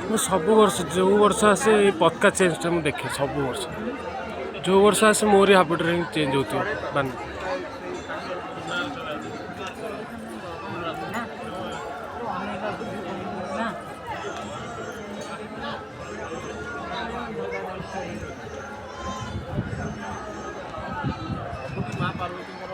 ମୁଁ ସବୁ ବର୍ଷ ଯେଉଁ ବର୍ଷ ଆସେ ଏଇ ପତାକା ଚେଞ୍ଜଟା ମୁଁ ଦେଖେ ସବୁ ବର୍ଷ ଯେଉଁ ବର୍ଷ ଆସେ ମୋରି ହାବୁଡ଼ରେ ହିଁ ଚେଞ୍ଜ ହେଉଥିବ ବାନା। ମା ପାର୍ବତୀଙ୍କର